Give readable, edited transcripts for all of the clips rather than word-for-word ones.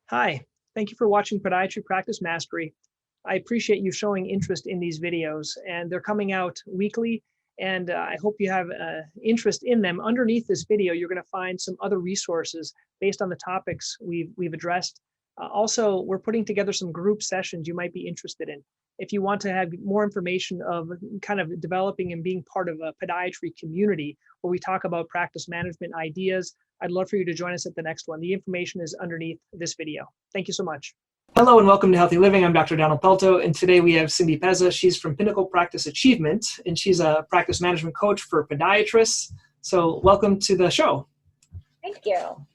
Hi, thank you for watching Podiatry Practice Mastery. I appreciate you showing interest in these videos, and they're coming out weekly, and I hope you have interest in them. Underneath this video, you're going to find some other resources based on the topics we've addressed. Also, we're putting together some group sessions you might be interested in. If you want to have more information of kind of developing and being part of a podiatry community where we talk about practice management ideas, I'd love for you to join us at the next one. The information is underneath this video. Thank you so much. Hello and welcome to Healthy Living. I'm Dr. Donald Pelto, and today we have Cinda Pezza. She's from Pinnacle Practice Achievement, and she's a practice management coach for podiatrists. So welcome to the show. Thank you.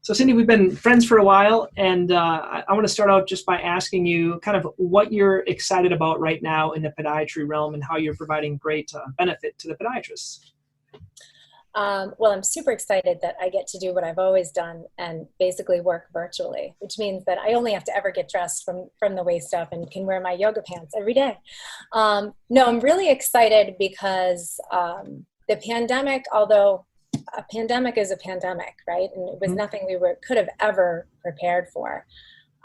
So Cindy, we've been friends for a while, and I want to start out just by asking you kind of what you're excited about right now in the podiatry realm and how you're providing great benefit to the podiatrists. Well, I'm super excited that I get to do what I've always done and basically work virtually, which means that I only have to ever get dressed from the waist up and can wear my yoga pants every day. No, I'm really excited because the pandemic, although a pandemic is a pandemic, right? And it was nothing we could have ever prepared for.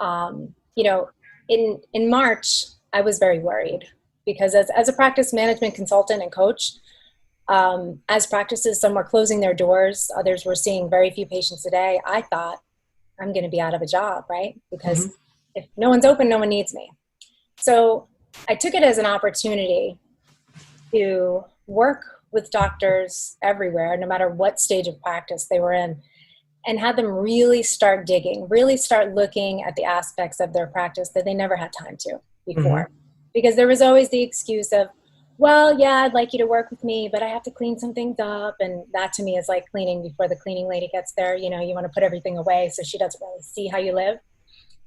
You know, in March, I was very worried because as a practice management consultant and coach, as practices, some were closing their doors, others were seeing very few patients a day. I thought, I'm going to be out of a job, right? Because if no one's open, no one needs me. So I took it as an opportunity to work with doctors everywhere, no matter what stage of practice they were in, and had them really start digging, really start looking at the aspects of their practice that they never had time to before. Because there was always the excuse of, well, yeah, I'd like you to work with me, but I have to clean some things up. And that to me is like cleaning before the cleaning lady gets there. You know, you want to put everything away so she doesn't really see how you live.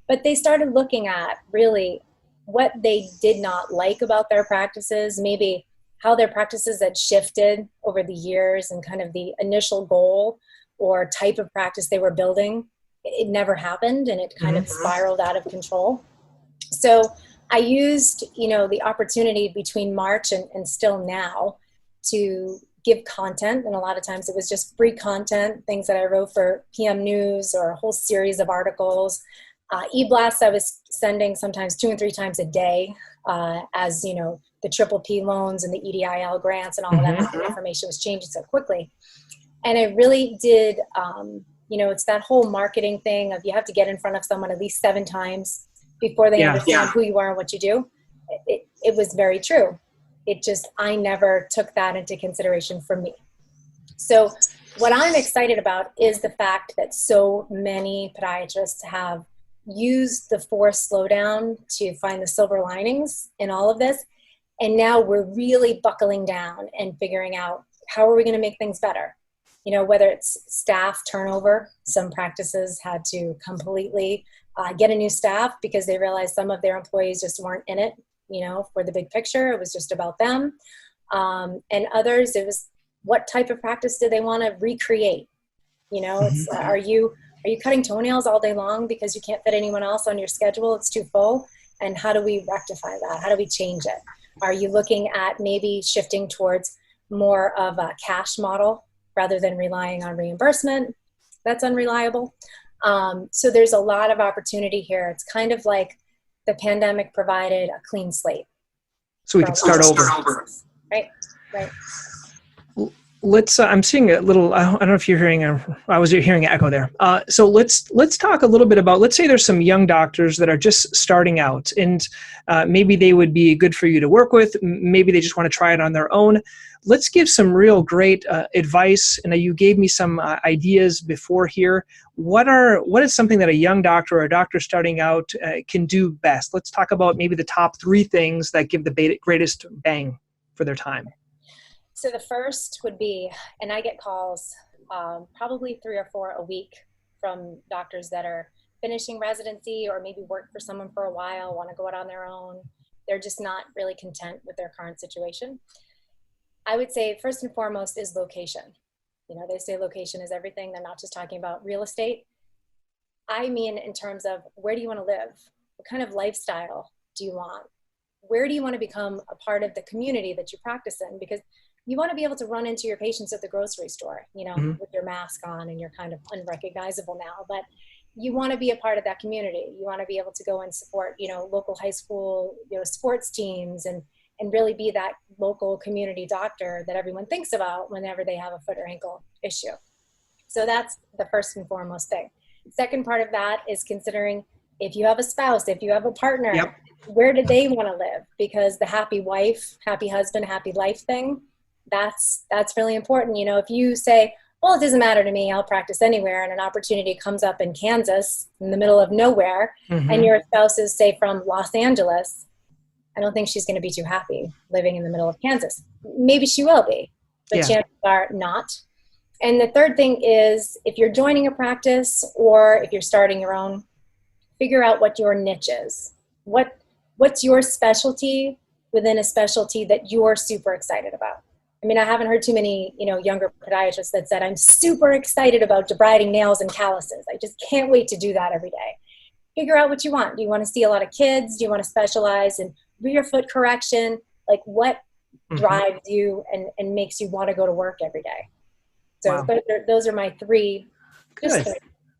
But they started looking at really what they did not like about their practices, maybe how their practices had shifted over the years and kind of the initial goal or type of practice they were building. It never happened and it kind of spiraled out of control. So I used, the opportunity between March and still now to give content. And a lot of times it was just free content, things that I wrote for PM News or a whole series of articles. E-blasts I was sending sometimes 2 and 3 times a day as, the triple P loans and the EDIL grants and all of that information was changing so quickly. And I really did, it's that whole marketing thing of you have to get in front of someone at least 7 times before they understand who you are and what you do. It was very true. I never took that into consideration for me. So what I'm excited about is the fact that so many podiatrists have used the forced slowdown to find the silver linings in all of this. And now we're really buckling down and figuring out how are we going to make things better? Whether it's staff turnover, some practices had to completely get a new staff because they realized some of their employees just weren't in it, for the big picture. It was just about them. And others, it was what type of practice do they want to recreate? It's, are you cutting toenails all day long because you can't fit anyone else on your schedule? It's too full. And how do we rectify that? How do we change it? Are you looking at maybe shifting towards more of a cash model rather than relying on reimbursement? That's unreliable. So there's a lot of opportunity here. It's kind of like the pandemic provided a clean slate. So we can start over. Right. I'm seeing a little, I don't know if you're hearing, I was hearing an echo there. So let's talk a little bit about, let's say there's some young doctors that are just starting out and maybe they would be good for you to work with. Maybe they just want to try it on their own. Let's give some real great advice. And you gave me some ideas before here. What is something that a young doctor or a doctor starting out can do best? Let's talk about maybe the top 3 things that give the greatest bang for their time. So the first would be, and I get calls probably 3 or 4 a week from doctors that are finishing residency or maybe worked for someone for a while, want to go out on their own. They're just not really content with their current situation. I would say first and foremost is location. They say location is everything. They're not just talking about real estate. I mean, in terms of where do you want to live? What kind of lifestyle do you want? Where do you want to become a part of the community that you practice in? Because you want to be able to run into your patients at the grocery store, with your mask on and you're kind of unrecognizable now. But you want to be a part of that community. You want to be able to go and support, local high school, sports teams and really be that local community doctor that everyone thinks about whenever they have a foot or ankle issue. So that's the first and foremost thing. Second part of that is considering if you have a spouse, if you have a partner, Yep. where do they want to live? Because the happy wife, happy husband, happy life thing, that's really important. If you say, well, it doesn't matter to me, I'll practice anywhere, and an opportunity comes up in Kansas in the middle of nowhere, and your spouse is, say, from Los Angeles, I don't think she's going to be too happy living in the middle of Kansas. Maybe she will be, but chances are not. And the third thing is, if you're joining a practice or if you're starting your own, figure out what your niche is. What's your specialty within a specialty that you're super excited about? I mean, I haven't heard too many, younger podiatrists that said, I'm super excited about debriding nails and calluses. I just can't wait to do that every day. Figure out what you want. Do you want to see a lot of kids? Do you want to specialize in rear foot correction? Like, what drives you and makes you want to go to work every day? So those are my three. Good.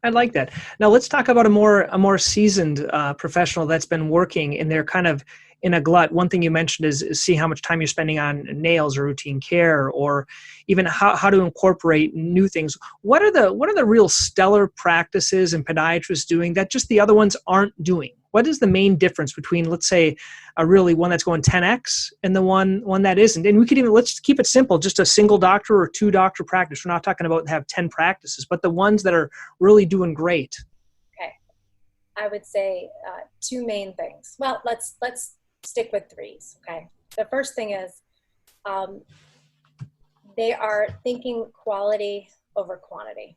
I like that. Now let's talk about a more seasoned professional that's been working and they're kind of in a glut. One thing you mentioned is see how much time you're spending on nails or routine care, or even how to incorporate new things. What are the real stellar practices and podiatrists doing that just the other ones aren't doing? What is the main difference between, let's say, a really one that's going 10x and the one that isn't? And we could even, let's keep it simple, just a single doctor or 2 doctor practice. We're not talking about have 10 practices, but the ones that are really doing great. Okay. I would say 2 main things. Well, let's stick with 3s. Okay. The first thing is they are thinking quality over quantity.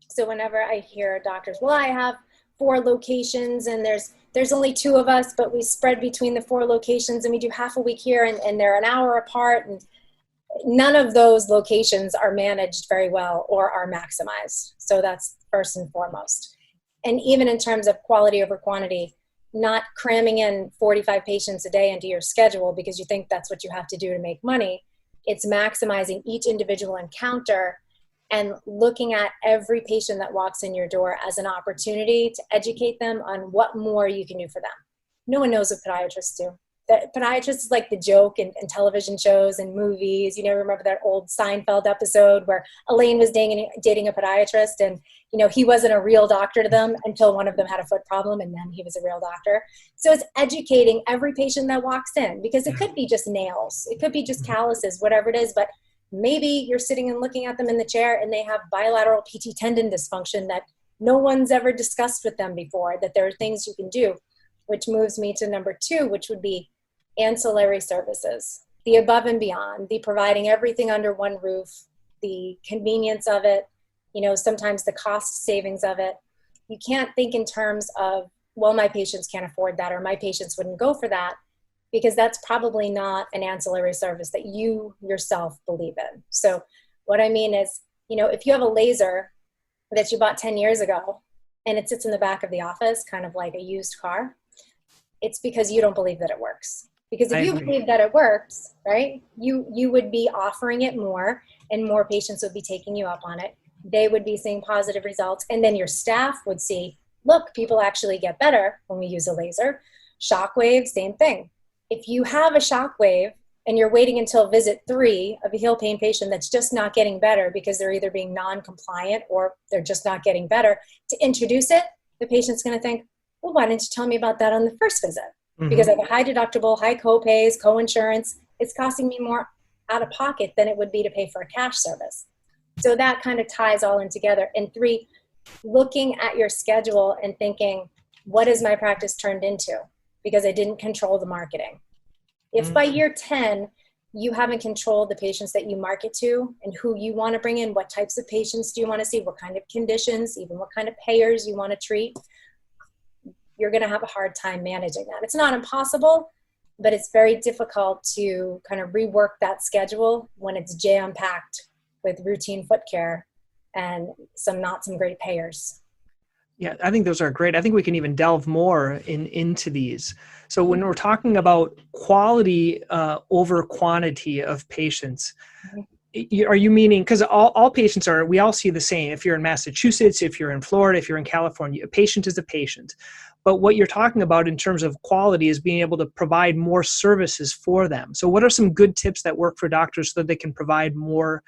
So whenever I hear doctors, well, I have 4 locations and there's only 2 of us, but we spread between the 4 locations and we do half a week here and they're an hour apart, and none of those locations are managed very well or are maximized. So that's first and foremost. And even in terms of quality over quantity, not cramming in 45 patients a day into your schedule because you think that's what you have to do to make money. It's maximizing each individual encounter and looking at every patient that walks in your door as an opportunity to educate them on what more you can do for them. No one knows what podiatrists do. The podiatrist is like the joke in television shows and movies. Remember that old Seinfeld episode where Elaine was dating a podiatrist and, he wasn't a real doctor to them until one of them had a foot problem and then he was a real doctor. So it's educating every patient that walks in, because it could be just nails. It could be just calluses, whatever it is, but maybe you're sitting and looking at them in the chair and they have bilateral PT tendon dysfunction that no one's ever discussed with them before, that there are things you can do, which moves me to number 2, which would be ancillary services, the above and beyond, the providing everything under one roof, the convenience of it, sometimes the cost savings of it. You can't think in terms of, well, my patients can't afford that or my patients wouldn't go for that, because that's probably not an ancillary service that you yourself believe in. So what I mean is, if you have a laser that you bought 10 years ago and it sits in the back of the office, kind of like a used car, it's because you don't believe that it works. Because if you believe that it works, right, you would be offering it more and more patients would be taking you up on it. They would be seeing positive results. And then your staff would see, look, people actually get better when we use a laser. Shockwave, same thing. If you have a shockwave and you're waiting until visit 3 of a heel pain patient that's just not getting better because they're either being non-compliant or they're just not getting better, to introduce it, the patient's going to think, well, why didn't you tell me about that on the first visit? Because I have a high deductible, high co-pays, co-insurance. It's costing me more out of pocket than it would be to pay for a cash service. So that kind of ties all in together. And 3, looking at your schedule and thinking, what is my practice turned into? Because I didn't control the marketing. If by year 10, you haven't controlled the patients that you market to and who you want to bring in, what types of patients do you want to see, what kind of conditions, even what kind of payers you want to treat, you're going to have a hard time managing that. It's not impossible, but it's very difficult to kind of rework that schedule when it's jam-packed with routine foot care and some great payers. Yeah, I think those are great. I think we can even delve more into these. So when we're talking about quality over quantity of patients, Are you meaning, because all patients are, we all see the same. If you're in Massachusetts, if you're in Florida, if you're in California, a patient is a patient. But what you're talking about in terms of quality is being able to provide more services for them. So what are some good tips that work for doctors so that they can provide more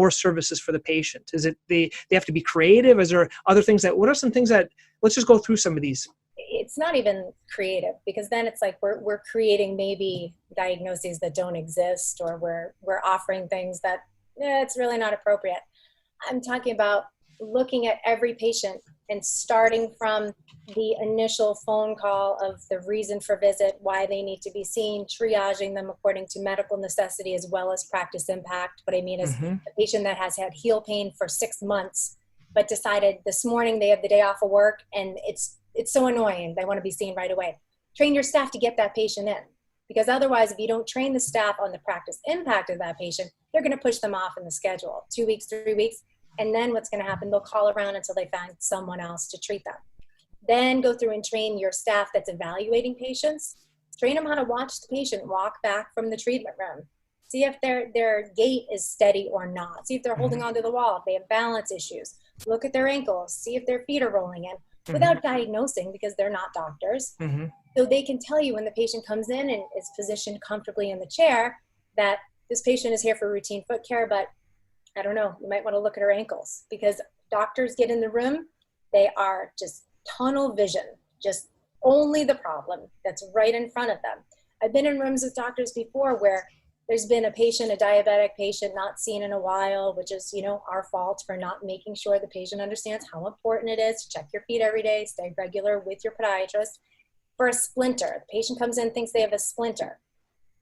services for the patient? Is it they have to be creative? Is there other things what are some things that, let's just go through some of these. It's not even creative, because then it's like we're creating maybe diagnoses that don't exist, or we're offering things that it's really not appropriate. I'm talking about looking at every patient and starting from the initial phone call of the reason for visit, why they need to be seen, triaging them according to medical necessity as well as practice impact. What I mean is a patient that has had heel pain for 6 months, but decided this morning they have the day off of work and it's so annoying, they want to be seen right away. Train your staff to get that patient in, because otherwise, if you don't train the staff on the practice impact of that patient, they're going to push them off in the schedule 2 weeks, 3 weeks. And then what's going to happen, they'll call around until they find someone else to treat them. Then go through and train your staff that's evaluating patients. Train them how to watch the patient walk back from the treatment room. See if their gait is steady or not. See if they're holding onto the wall, if they have balance issues. Look at their ankles, see if their feet are rolling in, without diagnosing, because they're not doctors. So they can tell you when the patient comes in and is positioned comfortably in the chair that this patient is here for routine foot care, but I don't know, you might want to look at her ankles, because doctors get in the room, they are just tunnel vision, just only the problem that's right in front of them. I've been in rooms with doctors before where there's been a patient, a diabetic patient, not seen in a while, which is, our fault for not making sure the patient understands how important it is to check your feet every day, stay regular with your podiatrist. For a splinter, the patient comes in, thinks they have a splinter.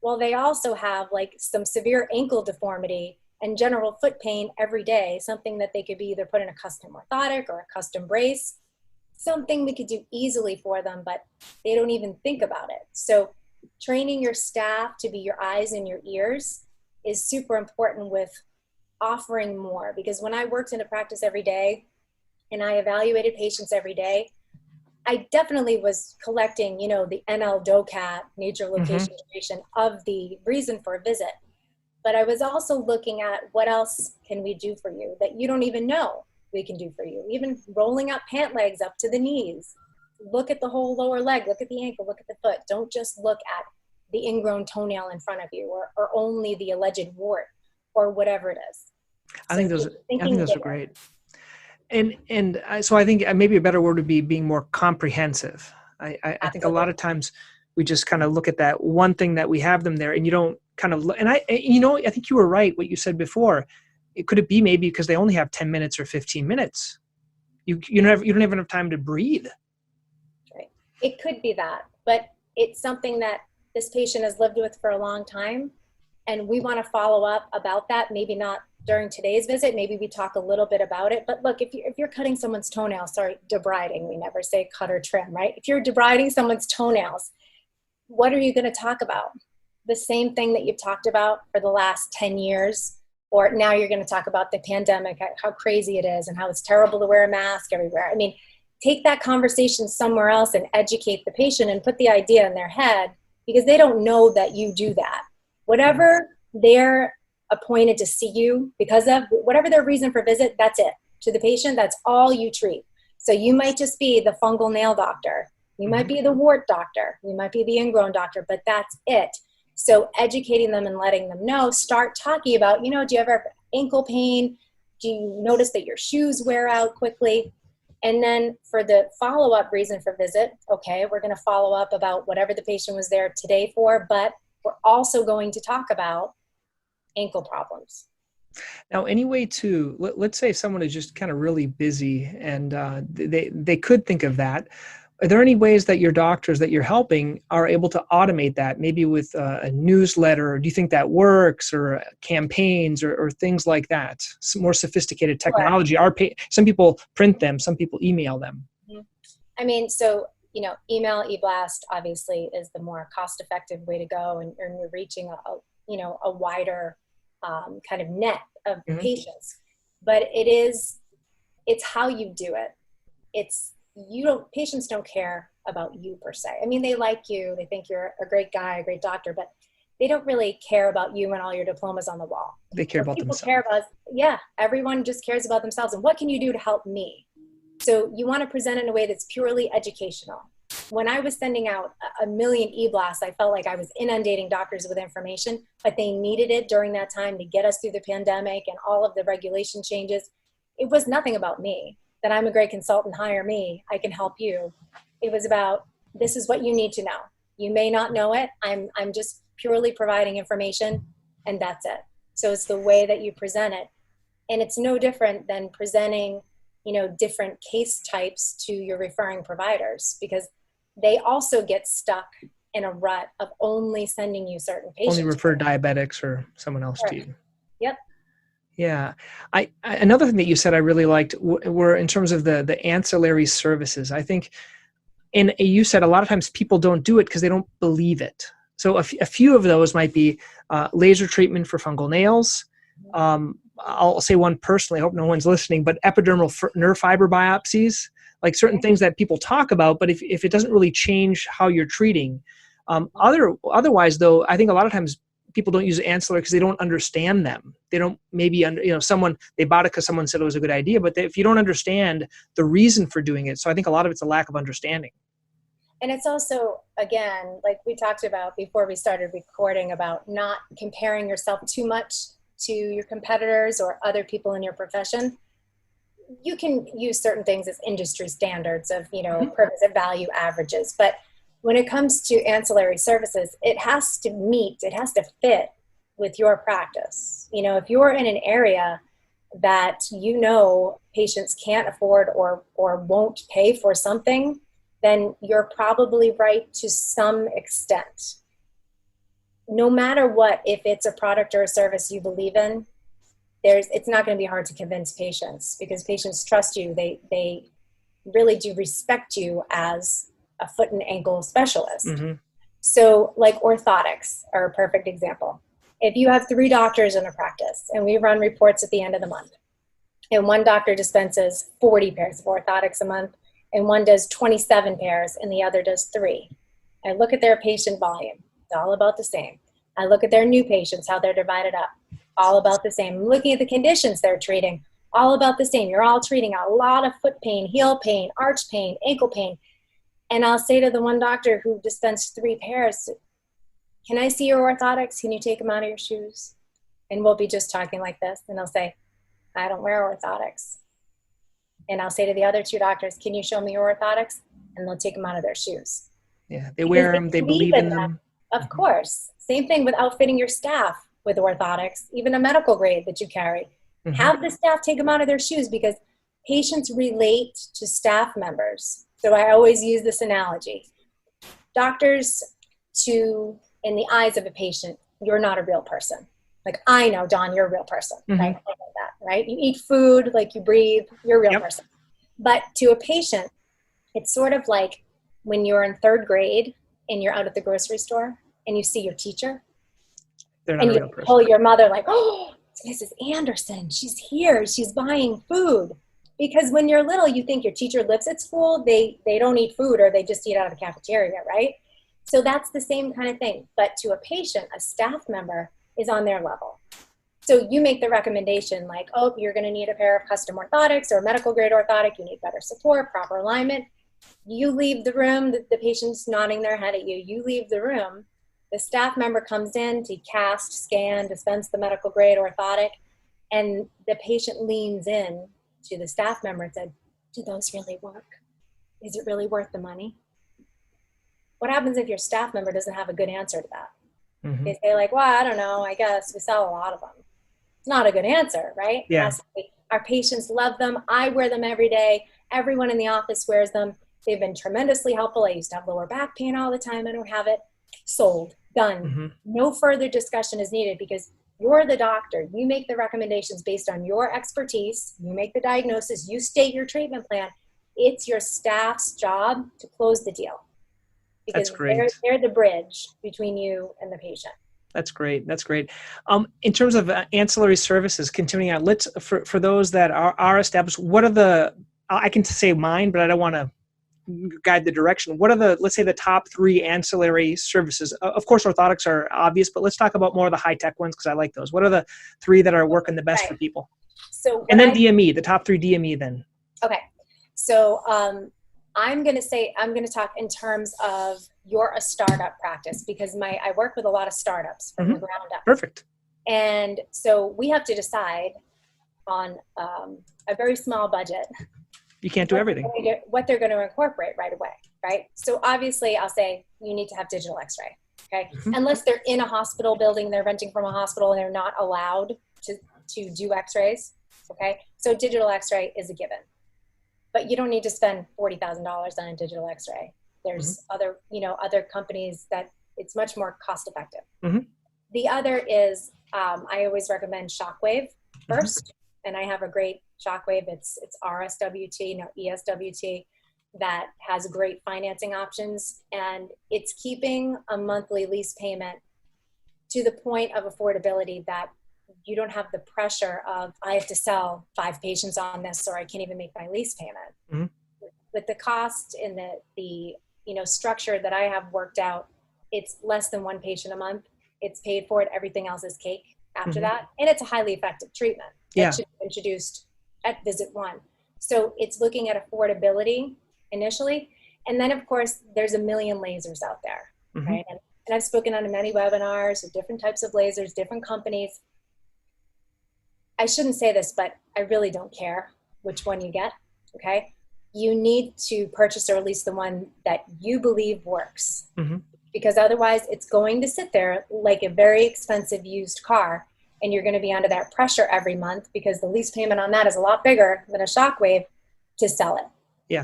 Well, they also have like some severe ankle deformity and general foot pain every day, something that they could be either put in a custom orthotic or a custom brace, something we could do easily for them, but they don't even think about it. So training your staff to be your eyes and your ears is super important with offering more, because when I worked in a practice every day and I evaluated patients every day, I definitely was collecting, the NL-DOCAT, nature location duration, of the reason for a visit. But I was also looking at what else can we do for you that you don't even know we can do for you. Even rolling up pant legs up to the knees. Look at the whole lower leg, look at the ankle, look at the foot. Don't just look at the ingrown toenail in front of you, or only the alleged wart, or whatever it is. I think those are great. So I think maybe a better word would be being more comprehensive. I think a lot of times we just kind of look at that one thing that we have them there, and you don't kind of look. And I think you were right what you said before. Could it be maybe because they only have 10 minutes or 15 minutes? You don't have enough time to breathe. Right. It could be that, but it's something that this patient has lived with for a long time, and we want to follow up about that. Maybe not during today's visit, maybe we talk a little bit about it. But look, if you're cutting someone's toenails, debriding, we never say cut or trim, right? If you're debriding someone's toenails, what are you going to talk about? The same thing that you've talked about for the last 10 years, or now you're going to talk about the pandemic, how crazy it is and how it's terrible to wear a mask everywhere. I mean, take that conversation somewhere else and educate the patient and put the idea in their head, because they don't know that you do that. Whatever they're appointed to see you because of, whatever their reason for visit, that's it. To the patient, that's all you treat. So you might just be the fungal nail doctor. You might be the wart doctor. You might be the ingrown doctor, but that's it. So educating them and letting them know, start talking about, do you ever have ankle pain? Do you notice that your shoes wear out quickly? And then for the follow-up reason for visit, okay, we're going to follow up about whatever the patient was there today for, but we're also going to talk about ankle problems. Now, any way to, let's say someone is just kind of really busy and they could think of that. Are there any ways that your doctors that you're helping are able to automate that, maybe with a newsletter? Or do you think that works, or campaigns or things like that? Some more sophisticated technology. Sure. Some people print them, some people email them. I mean, so, email, e-blast obviously is the more cost-effective way to go, and you're reaching a wider kind of net of patients. But it's how you do it. Patients don't care about you per se. I mean, they like you, they think you're a great guy, a great doctor, but they don't really care about you and all your diplomas on the wall. They care about people themselves. care about, everyone just cares about themselves. And what can you do to help me? So you want to present in a way that's purely educational. When I was sending out a million e-blasts, I felt like I was inundating doctors with information, but they needed it during that time to get us through the pandemic and all of the regulation changes. It was nothing about me, that I'm a great consultant, hire me, I can help you. It was about, this is what you need to know. You may not know it. I'm just purely providing information, and that's it. So it's the way that you present it. And it's no different than presenting, different case types to your referring providers, because they also get stuck in a rut of only sending you certain patients. Only refer diabetics or someone else to you. Yep. Yeah. Another thing that you said I really liked were in terms of the ancillary services. I think, and you said a lot of times people don't do it because they don't believe it. So a few of those might be laser treatment for fungal nails. I'll say one personally, I hope no one's listening, but epidermal nerve fiber biopsies, like certain things that people talk about, but if it doesn't really change how you're treating. Otherwise, though, I think a lot of times people don't use ancillary because they don't understand them. They don't maybe, they bought it because someone said it was a good idea, but if you don't understand the reason for doing it, so I think a lot of it's a lack of understanding. And it's also, again, like we talked about before we started recording, about not comparing yourself too much to your competitors or other people in your profession. You can use certain things as industry standards of, permanent value averages. But when it comes to ancillary services, it has to fit with your practice. If you're in an area that patients can't afford or won't pay for something, then you're probably right to some extent. No matter what, if it's a product or a service you believe in, it's not going to be hard to convince patients, because patients trust you. They really do respect you as a foot and ankle specialist. Mm-hmm. So like orthotics are a perfect example. If you have 3 doctors in a practice and we run reports at the end of the month, and one doctor dispenses 40 pairs of orthotics a month, and one does 27 pairs and the other does 3. I look at their patient volume. It's all about the same. I look at their new patients, how they're divided up. All about the same. I'm looking at the conditions they're treating. All about the same. You're all treating a lot of foot pain, heel pain, arch pain, ankle pain. And I'll say to the one doctor who dispensed 3 pairs, can I see your orthotics? Can you take them out of your shoes? And we'll be just talking like this. And I'll say, I don't wear orthotics. And I'll say to the other 2 doctors, can you show me your orthotics? And they'll take them out of their shoes. Yeah, they wear them, they believe in them. Of course. Same thing with outfitting your staff with orthotics, even a medical grade that you carry. Mm-hmm. Have the staff take them out of their shoes, because patients relate to staff members. So I always use this analogy. Doctors, in the eyes of a patient, you're not a real person. Like, I know, Dawn, you're a real person, mm-hmm. right? Like that, right? You eat food, like you breathe, you're a real person. But to a patient, it's sort of like when you're in 3rd grade and you're out at the grocery store and you see your teacher. They're not and a real person. Pull your mother like, oh, Mrs. Anderson, she's here, she's buying food. Because when you're little, you think your teacher lives at school, they don't eat food, or they just eat out of the cafeteria, right? So that's the same kind of thing. But to a patient, a staff member is on their level. So you make the recommendation like, oh, you're going to need a pair of custom orthotics or medical grade orthotic. You need better support, proper alignment. You leave the room, the patient's nodding their head at you. You leave the room. The staff member comes in to cast, scan, dispense the medical grade orthotic, and the patient leans in to the staff member and said, do those really work? Is it really worth the money? What happens if your staff member doesn't have a good answer to that? Mm-hmm. They say like, well, I don't know, I guess we sell a lot of them. It's not a good answer, right? Yeah. Our patients love them. I wear them every day. Everyone in the office wears them. They've been tremendously helpful. I used to have lower back pain all the time. I don't have it. Sold. Done. Mm-hmm. No further discussion is needed, because you're the doctor. You make the recommendations based on your expertise. You make the diagnosis. You state your treatment plan. It's your staff's job to close the deal. Because that's great. They're the bridge between you and the patient. That's great. That's great. In terms of ancillary services, continuing on, for those that are established, what are I can say mine, but I don't want to guide the direction, what are let's say the top 3 ancillary services? Of course, orthotics are obvious, but let's talk about more of the high-tech ones, because I like those. What are the 3 that are working the best for people? So, and then DME, the top 3 DME then. Okay. So I'm going to talk in terms of you're a startup practice, because I work with a lot of startups from the ground up. Perfect. And so we have to decide on a very small budget. You can't do everything. What they're going to incorporate right away, right? So obviously I'll say you need to have digital x-ray, okay? Unless they're in a hospital building, they're renting from a hospital and they're not allowed to do x-rays, okay? So digital x-ray is a given. But you don't need to spend $40,000 on a digital x-ray. There's other companies that it's much more cost effective. The other is, I always recommend Shockwave first. And I have a great Shockwave. It's RSWT, no ESWT, that has great financing options. And it's keeping a monthly lease payment to the point of affordability that you don't have the pressure of, I have to sell 5 patients on this or I can't even make my lease payment. With the cost and the structure that I have worked out, it's less than 1 patient a month. It's paid for it. Everything else is cake after that. And it's a highly effective treatment. It should be introduced at visit 1. So it's looking at affordability initially. And then of course, there's a million lasers out there, right? And I've spoken on many webinars of different types of lasers, different companies. I shouldn't say this, but I really don't care which one you get, okay? You need to purchase or at least the one that you believe works. Because otherwise it's going to sit there like a very expensive used car, and you're going to be under that pressure every month because the lease payment on that is a lot bigger than a Shockwave to sell it.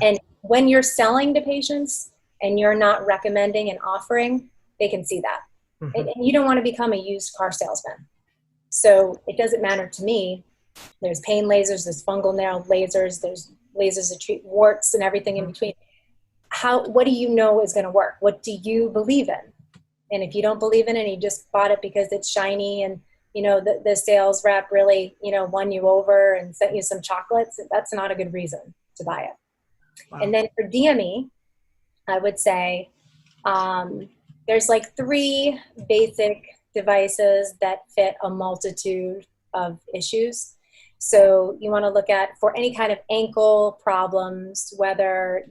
And when you're selling to patients and you're not recommending and offering, they can see that. And you don't want to become a used car salesman. So it doesn't matter to me. There's pain lasers, there's fungal nail lasers, there's lasers that treat warts and everything in between. What do you know is going to work? What do you believe in? And if you don't believe in it and you just bought it because it's shiny and the sales rep really won you over and sent you some chocolates, that's not a good reason to buy it. And then for DME, I would say there's like 3 basic devices that fit a multitude of issues. So you want to look at, for any kind of ankle problems, whether,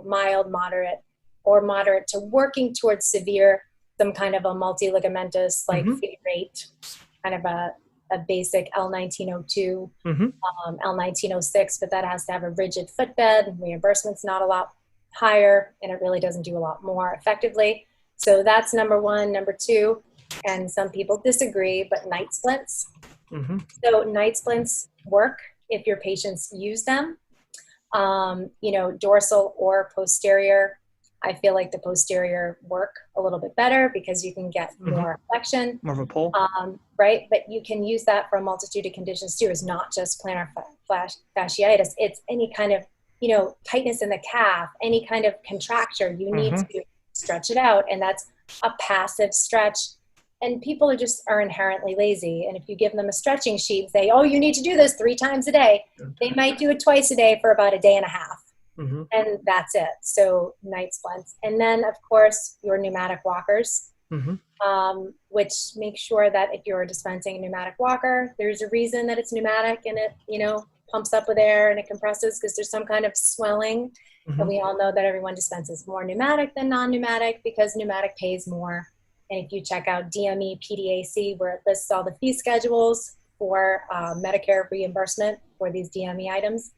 mild, moderate, or moderate to working towards severe, some kind of a multiligamentous, like figure 8, kind of a basic L1902, L1906, but that has to have a rigid footbed. Reimbursement's not a lot higher, and it really doesn't do a lot more effectively. So that's number 1. Number 2, and some people disagree, but night splints. So night splints work if your patients use them, dorsal or posterior. I feel like the posterior work a little bit better because you can get more flexion. More of a pull. Right? But you can use that for a multitude of conditions too. It's not just plantar fasciitis. It's any kind of, tightness in the calf, any kind of contracture. You need to stretch it out. And that's a passive stretch. And people are inherently lazy. And if you give them a stretching sheet and say, oh, you need to do this 3 times a day, they might do it twice a day for about a day and a half. And that's it. So night splints. And then, of course, your pneumatic walkers, which make sure that if you're dispensing a pneumatic walker, there's a reason that it's pneumatic and it, pumps up with air and it compresses because there's some kind of swelling. And we all know that everyone dispenses more pneumatic than non-pneumatic because pneumatic pays more. And if you check out DME PDAC, where it lists all the fee schedules for Medicare reimbursement for these DME items,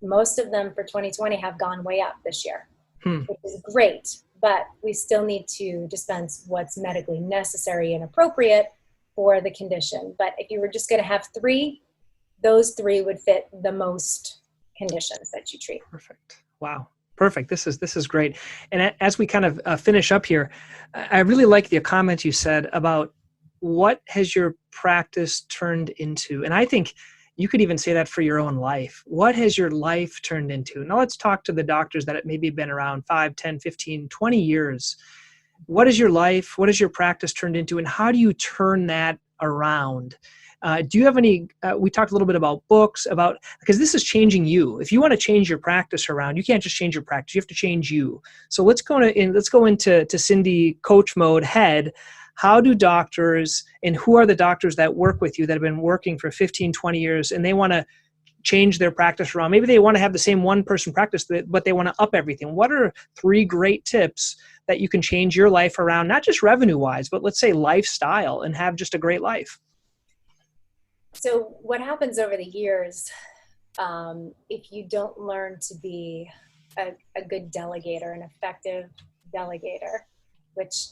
most of them for 2020 have gone way up this year, which is great. But we still need to dispense what's medically necessary and appropriate for the condition. But if you were just going to have 3, those 3 would fit the most conditions that you treat. Perfect. Wow. Perfect. This is great. And as we kind of finish up here, I really like the comment you said about what has your practice turned into? And I think you could even say that for your own life. What has your life turned into? Now let's talk to the doctors that maybe have been around 5, 10, 15, 20 years. What is your life? What has your practice turned into? And how do you turn that around? Do you have any, we talked a little bit about books, because this is changing you. If you want to change your practice around, you can't just change your practice, you have to change you. So let's go into Cindy coach mode head. How do doctors, and who are the doctors that work with you that have been working for 15, 20 years, and they want to change their practice around? Maybe they want to have the same one person practice, but they want to up everything. What are 3 great tips that you can change your life around, not just revenue wise, but let's say lifestyle, and have just a great life? So what happens over the years, if you don't learn to be a good delegator, an effective delegator, which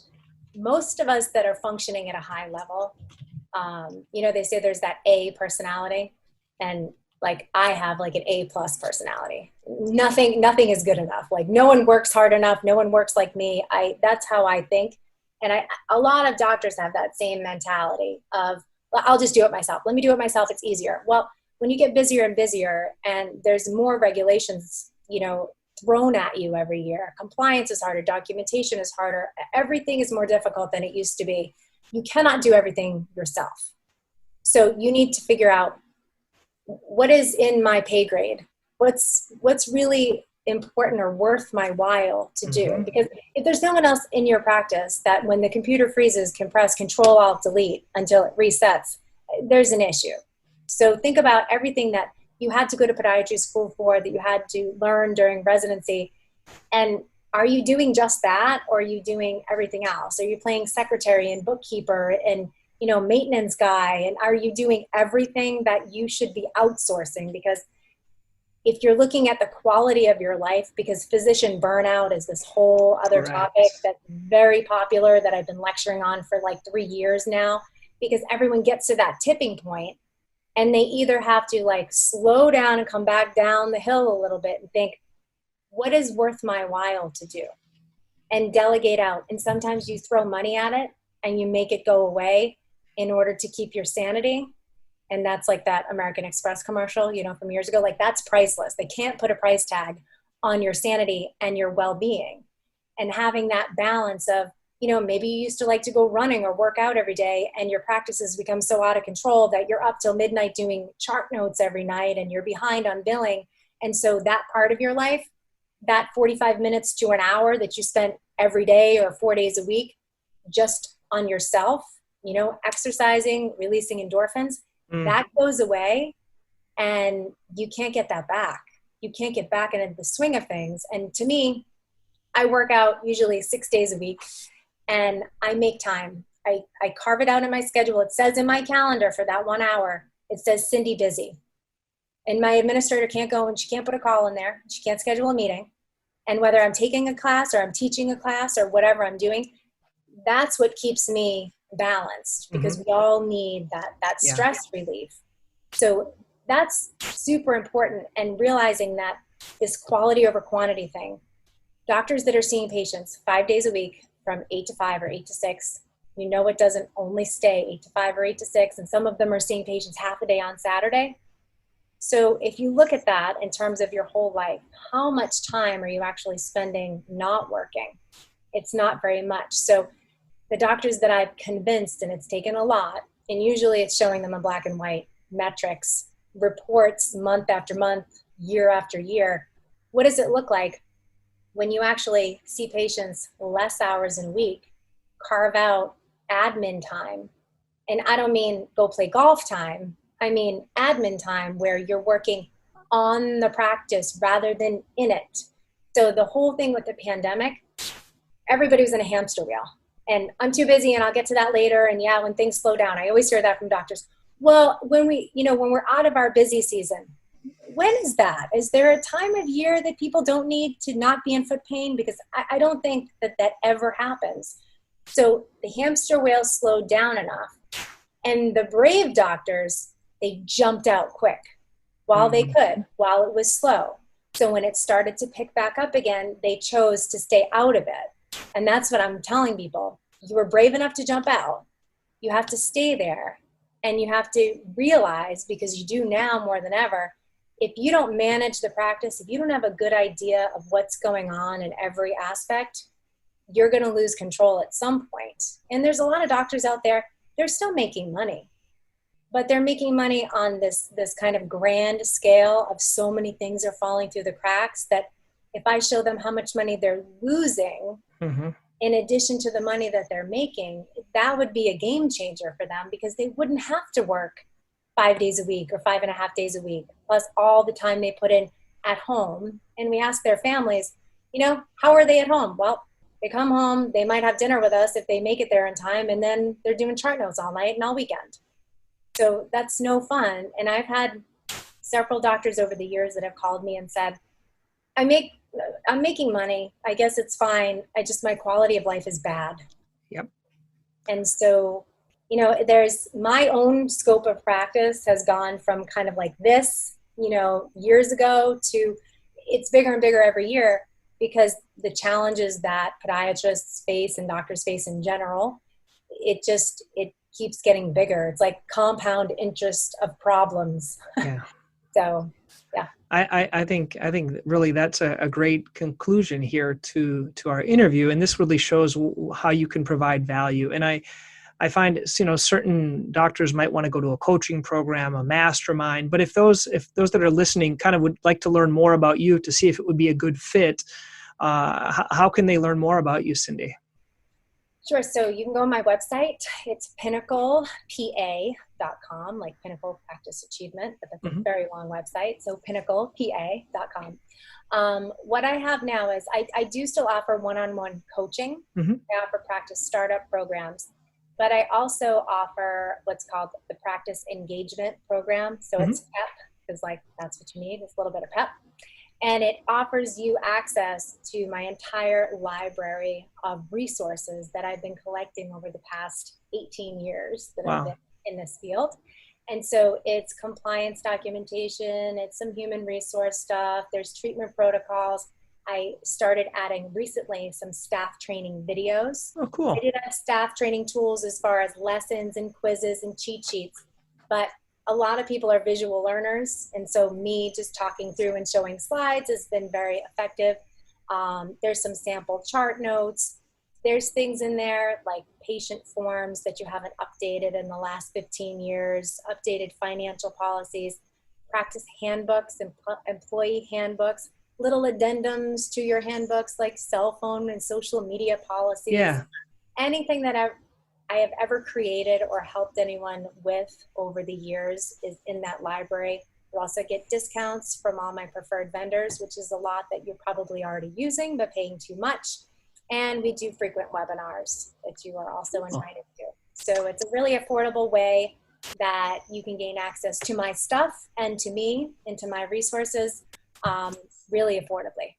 most of us that are functioning at a high level, they say there's that A personality, and like I have like an A+ personality. Nothing is good enough. Like no one works hard enough. No one works like me. That's how I think. And a lot of doctors have that same mentality of, well, I'll just do it myself. Let me do it myself. It's easier. Well, when you get busier and busier and there's more regulations, thrown at you every year, compliance is harder, documentation is harder. Everything is more difficult than it used to be. You cannot do everything yourself. So you need to figure out what is in my pay grade, what's really important or worth my while to do. Mm-hmm. Because if there's no one else in your practice that when the computer freezes can press Control-Alt-Delete until it resets, there's an issue. So think about everything that you had to go to podiatry school for, that you had to learn during residency. And are you doing just that, or are you doing everything else? Are you playing secretary and bookkeeper and maintenance guy? And are you doing everything that you should be outsourcing? Because if you're looking at the quality of your life, because physician burnout is this whole other topic that's very popular that I've been lecturing on for like 3 years now, because everyone gets to that tipping point and they either have to like slow down and come back down the hill a little bit and think, what is worth my while to do? And delegate out. And sometimes you throw money at it and you make it go away in order to keep your sanity. And that's like that American Express commercial, from years ago. Like that's priceless. They can't put a price tag on your sanity and your well-being. And having that balance of, maybe you used to like to go running or work out every day and your practices become so out of control that you're up till midnight doing chart notes every night and you're behind on billing. And so that part of your life, that 45 minutes to an hour that you spent every day or 4 days a week just on yourself, exercising, releasing endorphins, that goes away and you can't get that back. You can't get back into the swing of things. And to me, I work out usually 6 days a week and I make time. I carve it out in my schedule. It says in my calendar for that 1 hour, it says Cindy busy. And my administrator can't go and she can't put a call in there. She can't schedule a meeting. And whether I'm taking a class or I'm teaching a class or whatever I'm doing, that's what keeps me balanced, because we all need that stress relief. So that's super important. And realizing that this quality over quantity thing, doctors that are seeing patients 5 days a week from 8 to 5 or 8 to 6, it doesn't only stay 8 to 5 or 8 to 6. And some of them are seeing patients half a day on Saturday. So if you look at that in terms of your whole life, how much time are you actually spending not working? It's not very much. So the doctors that I've convinced, and it's taken a lot, and usually it's showing them in black and white metrics, reports month after month, year after year. What does it look like when you actually see patients less hours in a week, carve out admin time? And I don't mean go play golf time. I mean admin time where you're working on the practice rather than in it. So the whole thing with the pandemic, everybody was in a hamster wheel. And I'm too busy and I'll get to that later. And yeah, when things slow down, I always hear that from doctors. Well, when we're out of our busy season, when is that? Is there a time of year that people don't need to not be in foot pain? Because I don't think that ever happens. So the hamster wheel slowed down enough. And the brave doctors, they jumped out quick while they could, while it was slow. So when it started to pick back up again, they chose to stay out of it. And that's what I'm telling people. You were brave enough to jump out. You have to stay there. And you have to realize, because you do now more than ever, if you don't manage the practice, if you don't have a good idea of what's going on in every aspect, you're going to lose control at some point. And there's a lot of doctors out there, they're still making money. but they're making money on this kind of grand scale of so many things are falling through the cracks that if I show them how much money they're losing, in addition to the money that they're making, that would be a game changer for them, because they wouldn't have to work 5 days a week or 5.5 days a week, plus all the time they put in at home. And we ask their families, how are they at home? Well, they come home, they might have dinner with us if they make it there in time, and then they're doing chart notes all night and all weekend. So that's no fun. And I've had several doctors over the years that have called me and said, I'm making money. I guess it's fine. My quality of life is bad. Yep. And so, there's my own scope of practice has gone from kind of like this, years ago, to it's bigger and bigger every year, because the challenges that podiatrists face and doctors face in general, it keeps getting bigger. It's like compound interest of problems. Yeah. So, yeah. I think really that's a great conclusion here to our interview. And this really shows how you can provide value. And I find, certain doctors might want to go to a coaching program, a mastermind, but if those that are listening kind of would like to learn more about you to see if it would be a good fit, how can they learn more about you, Cindy? Sure. So you can go on my website. It's pinnaclepa.com, like Pinnacle Practice Achievement, but that's a very long website. So pinnaclepa.com. What I have now is I do still offer one-on-one coaching. I offer practice startup programs, but I also offer what's called the Practice Engagement Program. So it's PEP, because that's what you need, is a little bit of PEP. And it offers you access to my entire library of resources that I've been collecting over the past 18 years that I've been in this field. And so it's compliance documentation, it's some human resource stuff, there's treatment protocols. I started adding recently some staff training videos. Oh, cool. I did have staff training tools as far as lessons and quizzes and cheat sheets, but a lot of people are visual learners, and so me just talking through and showing slides has been very effective. There's some sample chart notes. There's things in there like patient forms that you haven't updated in the last 15 years, updated financial policies, practice handbooks, employee handbooks, little addendums to your handbooks like cell phone and social media policies. Yeah. Anything that I have ever created or helped anyone with over the years is in that library. You also get discounts from all my preferred vendors, which is a lot that you're probably already using but paying too much. And we do frequent webinars that you are also invited to. So it's a really affordable way that you can gain access to my stuff and to me and to my resources really affordably.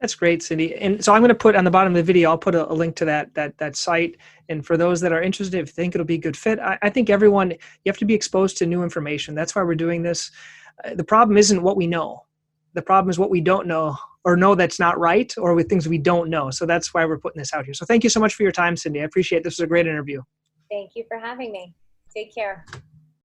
That's great, Cindy. And so I'm going to put on the bottom of the video, I'll put a link to that site. And for those that are interested, if you think it'll be a good fit, I think everyone, you have to be exposed to new information. That's why we're doing this. The problem isn't what we know. The problem is what we don't know, or know that's not right, or with things we don't know. So that's why we're putting this out here. So thank you so much for your time, Cindy. I appreciate it. This was a great interview. Thank you for having me. Take care.